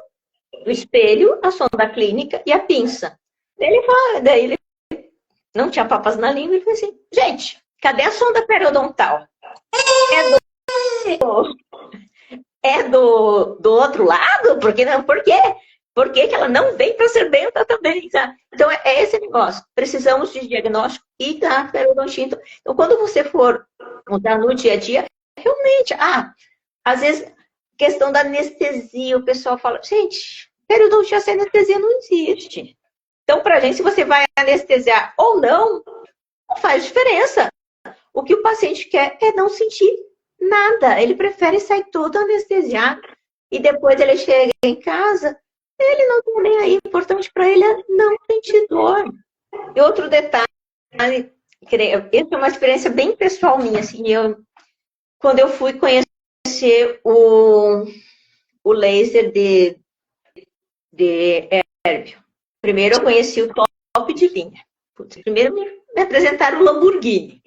o espelho, a sonda clínica e a pinça. Daí ele não tinha papas na língua, ele falou assim, gente, cadê a sonda periodontal? É do outro lado? Por quê? Por que ela não vem para ser benta também? Sabe? Então, é esse negócio. Precisamos de diagnóstico e da periodontia. Então, quando você for mudar no dia a dia, realmente, às vezes, questão da anestesia, o pessoal fala, gente, periodontia sem anestesia não existe. Então, pra gente, se você vai anestesiar ou não faz diferença. O que o paciente quer é não sentir nada. Ele prefere sair todo anestesiado e depois ele chega em casa, ele não está nem aí. O importante para ele é não sentir dor. E outro detalhe, essa é uma experiência bem pessoal minha, assim, quando eu fui conhecer o laser de Herbio. Primeiro eu conheci o top de linha. Primeiro me apresentaram o Lamborghini.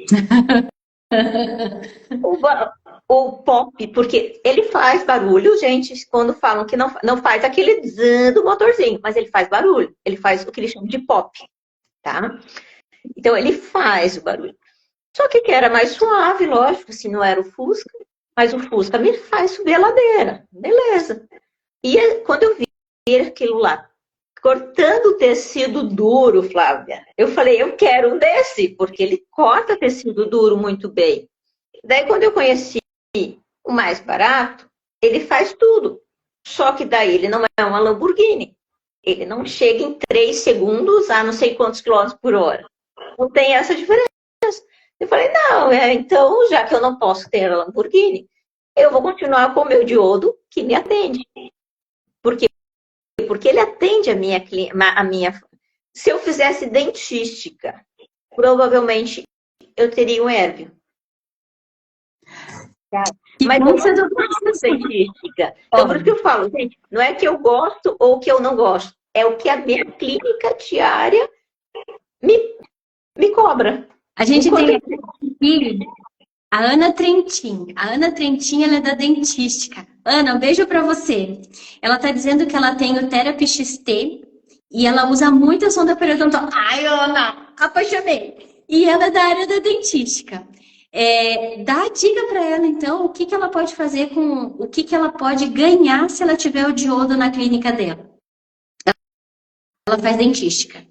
O pop, porque ele faz barulho, gente, quando falam que não faz aquele zzz do motorzinho, mas ele faz barulho. Ele faz o que eles chamam de pop, tá? Então, ele faz o barulho. Só que era mais suave, lógico, se não era o Fusca, mas o Fusca me faz subir a ladeira. Beleza. E quando eu vi aquilo lá, cortando o tecido duro, Flávia, eu falei, eu quero um desse, porque ele corta tecido duro muito bem. Daí, quando eu conheci o mais barato, ele faz tudo. Só que daí ele não é uma Lamborghini. Ele não chega em 3 segundos a não sei quantos quilômetros por hora. Não tem essa diferença. Eu falei, não, então, já que eu não posso ter a Lamborghini, eu vou continuar com o meu diodo que me atende. Por quê? Porque ele atende a minha... Se eu fizesse dentística, provavelmente eu teria um Herbio. Tá? Mas eu não gosto de dentística. Então, por isso que eu falo, gente, não é que eu gosto ou que eu não gosto. É o que a minha clínica diária me cobra. A gente tem aqui a Ana Trentin. A Ana Trentin, ela é da dentística. Ana, um beijo para você. Ela está dizendo que ela tem o Therapy XT e ela usa muito a sonda periodontal. Ai, Ana, apaixonei. E ela é da área da dentística. Dá a dica para ela, então, o que ela pode fazer o que ela pode ganhar se ela tiver o diodo na clínica dela. Ela faz dentística.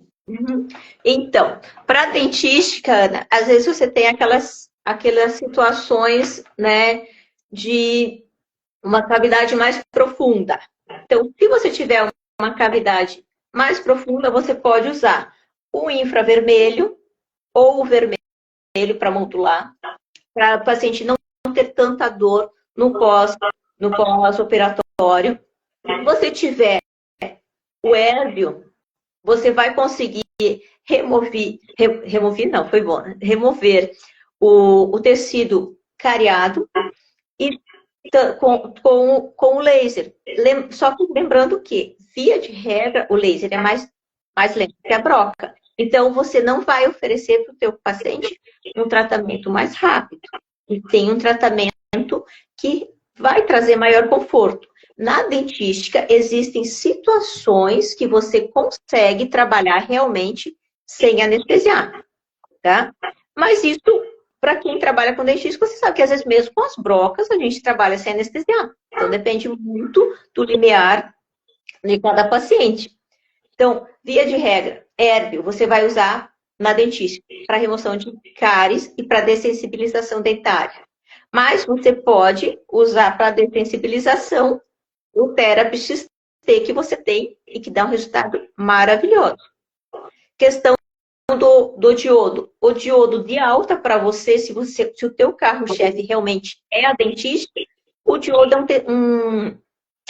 Então, para dentística, Ana, às vezes você tem aquelas situações, né, de uma cavidade mais profunda. Então, se você tiver uma cavidade mais profunda, você pode usar o infravermelho ou o vermelho para modular, para o paciente não ter tanta dor no pós-operatório. Se você tiver o Herbio, você vai conseguir remover o tecido cariado e com o laser. Só que lembrando que, via de regra, o laser é mais lento que a broca. Então, você não vai oferecer para o teu paciente um tratamento mais rápido. E tem um tratamento que vai trazer maior conforto. Na dentística, existem situações que você consegue trabalhar realmente sem anestesiar, tá? Mas isso, para quem trabalha com dentística, você sabe que às vezes mesmo com as brocas a gente trabalha sem anestesiar. Então, depende muito do limiar de cada paciente. Então, via de regra, Hérbio, você vai usar na dentística para remoção de cáries e para dessensibilização dentária. Mas você pode usar para dessensibilização o Therapy XT que você tem e que dá um resultado maravilhoso. Questão do diodo. O diodo de alta para você, se o teu carro-chefe realmente é a dentista, o diodo é um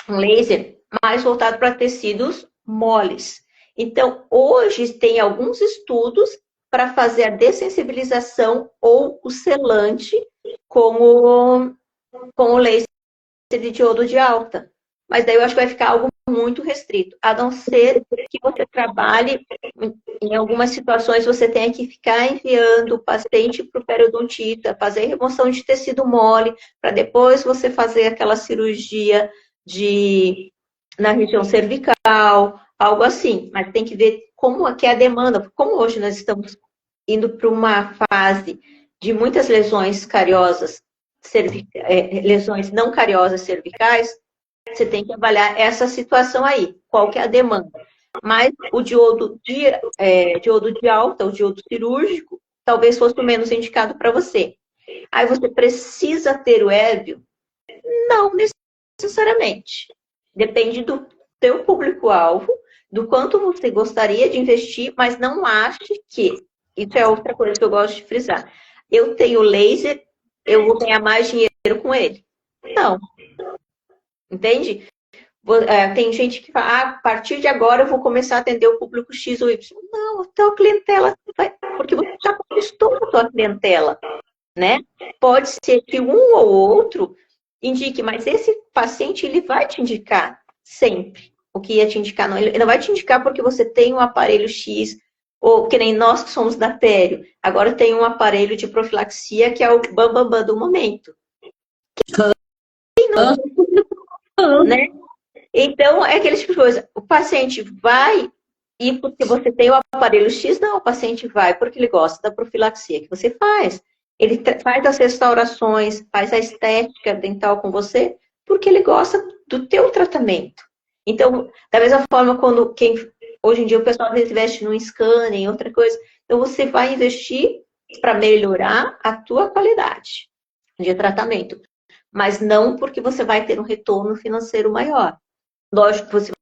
laser mais voltado para tecidos moles. Então, hoje tem alguns estudos para fazer a dessensibilização ou o selante com o laser de diodo de alta. Mas daí eu acho que vai ficar algo muito restrito, a não ser que você trabalhe, em algumas situações você tenha que ficar enviando o paciente para o periodontista, fazer remoção de tecido mole, para depois você fazer aquela cirurgia na região cervical, algo assim. Mas tem que ver como é que é a demanda, como hoje nós estamos indo para uma fase de muitas lesões cariosas, lesões não cariosas cervicais, você tem que avaliar essa situação aí, qual que é a demanda. Mas o diodo de alta, o diodo cirúrgico, talvez fosse o menos indicado para você. Aí você precisa ter o Hérbio? Não necessariamente. Depende do teu público-alvo, do quanto você gostaria de investir, mas não ache que, isso é outra coisa que eu gosto de frisar, eu tenho laser, eu vou ganhar mais dinheiro com ele. Não. Entende? Tem gente que fala, a partir de agora eu vou começar a atender o público X ou Y. Não, a tua clientela vai, porque você já conquistou a tua clientela, né? Pode ser que um ou outro indique, mas esse paciente, ele vai te indicar sempre o que ia te indicar. Não, ele não vai te indicar porque você tem um aparelho X, ou que nem nós que somos da pério. Agora tem um aparelho de profilaxia que é o bambambam do momento. Não, né? Então, é aquele tipo de coisa. O paciente vai ir porque você tem o aparelho X? Não, o paciente vai porque ele gosta da profilaxia que você faz. Ele faz as restaurações, faz a estética dental com você porque ele gosta do teu tratamento. Então, da mesma forma, hoje em dia o pessoal às vezes investe num scanner, em outra coisa, então você vai investir para melhorar a tua qualidade de tratamento. Mas não porque você vai ter um retorno financeiro maior. Lógico que você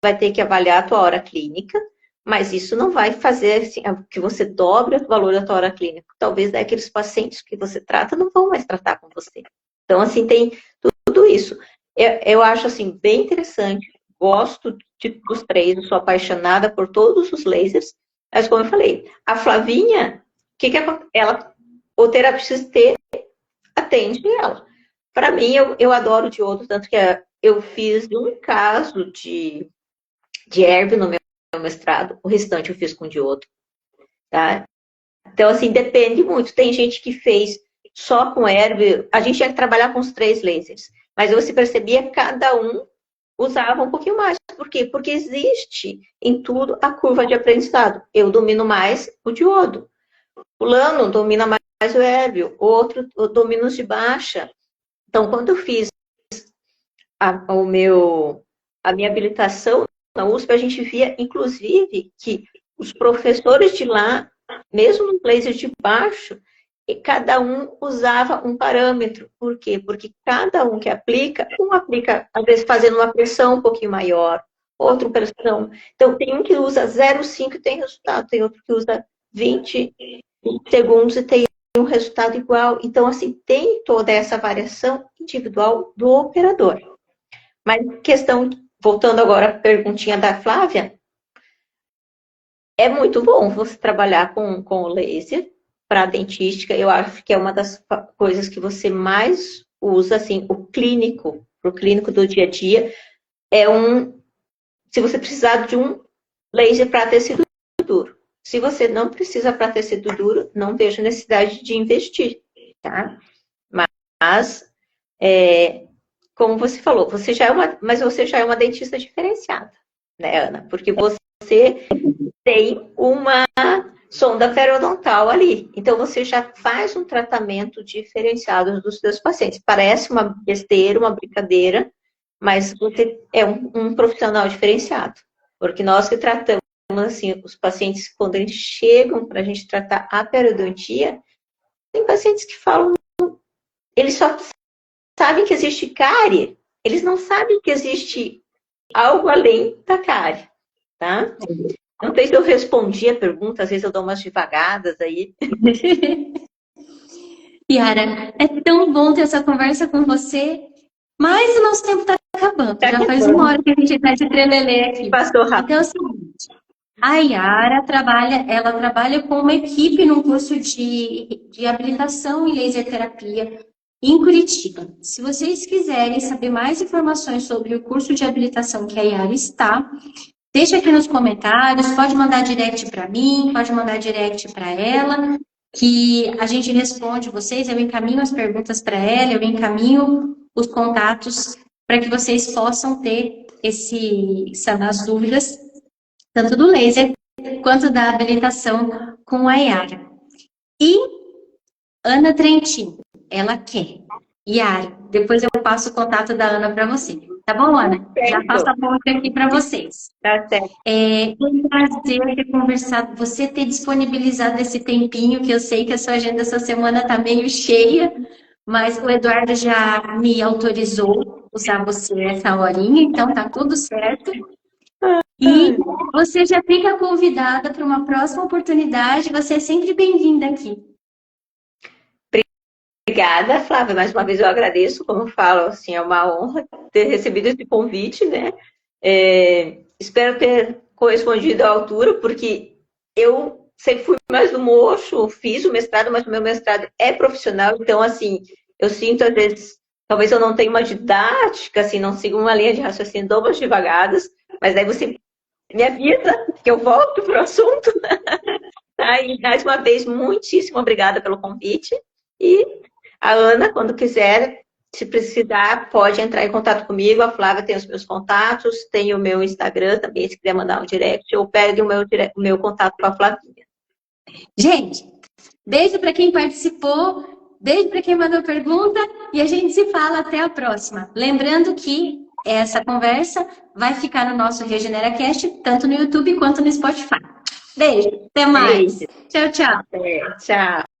vai ter que avaliar a tua hora clínica, mas isso não vai fazer assim, que você dobre o valor da tua hora clínica. Talvez aqueles pacientes que você trata não vão mais tratar com você. Então, assim, tem tudo isso. Eu acho, assim, bem interessante. Gosto dos três, eu sou apaixonada por todos os lasers. Mas, como eu falei, a Flavinha, o terapeuta atende ela. Para mim, eu adoro o diodo, tanto que eu fiz um caso de Hérbio no meu mestrado, o restante eu fiz com diodo, tá? Então, assim, depende muito. Tem gente que fez só com Hérbio, a gente tinha que trabalhar com os 3 lasers, mas você percebia que cada um usava um pouquinho mais. Por quê? Porque existe em tudo a curva de aprendizado. Eu domino mais o diodo. O Lano domina mais o Hérbio, o outro domina os de baixa. Então, quando eu fiz a minha habilitação na USP, a gente via, inclusive, que os professores de lá, mesmo no laser de baixo, cada um usava um parâmetro. Por quê? Porque cada um que aplica, um aplica, às vezes, fazendo uma pressão um pouquinho maior, outro pressão. Então, tem um que usa 0,5 e tem resultado, tem outro que usa 20 segundos e tem um resultado igual. Então, assim, tem toda essa variação individual do operador. Mas voltando agora à perguntinha da Flávia, é muito bom você trabalhar com o laser para dentística. Eu acho que é uma das coisas que você mais usa, assim, pro clínico do dia a dia, se você precisar de um laser para tecido duro. Se você não precisa para tecido duro, não vejo necessidade de investir, tá? Mas, como você falou, mas você já é uma dentista diferenciada, né, Ana? Porque você tem uma sonda periodontal ali. Então, você já faz um tratamento diferenciado dos seus pacientes. Parece uma besteira, uma brincadeira, mas você é um profissional diferenciado. Porque nós que tratamos, assim, os pacientes, quando eles chegam para a gente tratar a periodontia, tem pacientes que falam, eles só sabem que existe cárie, eles não sabem que existe algo além da cárie, tá? Não sei se eu respondi a pergunta, às vezes eu dou umas devagadas aí. Yara, é tão bom ter essa conversa com você, mas o nosso tempo está acabando. Já faz acabando. 1 hora que a gente está de trelelê aqui. Passou rápido. Então é o seguinte, a Yara trabalha com uma equipe num curso de habilitação em laser terapia em Curitiba. Se vocês quiserem saber mais informações sobre o curso de habilitação que a Yara está, deixa aqui nos comentários, pode mandar direct para mim, pode mandar direct para ela, que a gente responde vocês, eu encaminho as perguntas para ela, eu encaminho os contatos para que vocês possam ter sanar as dúvidas, tanto do laser quanto da habilitação com a Yara. E Ana Trentin, ela quer. Yara, depois eu passo o contato da Ana para você. Tá bom, Ana? Já passo a ponte aqui para vocês. Tá certo. É um prazer ter conversado, você ter disponibilizado esse tempinho, que eu sei que a sua agenda essa semana está meio cheia, mas o Eduardo já me autorizou usar você essa horinha, então tá tudo certo. E você já fica convidada para uma próxima oportunidade, você é sempre bem-vinda aqui. Obrigada, Flávia. Mais uma vez eu agradeço, como eu falo, assim, é uma honra ter recebido esse convite, né? Espero ter correspondido à altura, porque eu sempre fui mais do mocho, fiz o mestrado, mas o meu mestrado é profissional, então, assim, eu sinto, às vezes, talvez eu não tenha uma didática, assim, não siga uma linha de raciocínio, dou umas devagadas, mas daí você me avisa que eu volto para o assunto. E, mais uma vez, muitíssimo obrigada pelo convite. E a Ana, quando quiser, se precisar, pode entrar em contato comigo. A Flávia tem os meus contatos, tem o meu Instagram também, se quiser mandar um direct, ou pegue o meu contato com a Flavinha. Gente, beijo para quem participou, beijo para quem mandou pergunta e a gente se fala até a próxima. Lembrando que essa conversa vai ficar no nosso RegeneraCast, tanto no YouTube quanto no Spotify. Beijo, até mais. Beijo. Tchau, tchau. Tchau.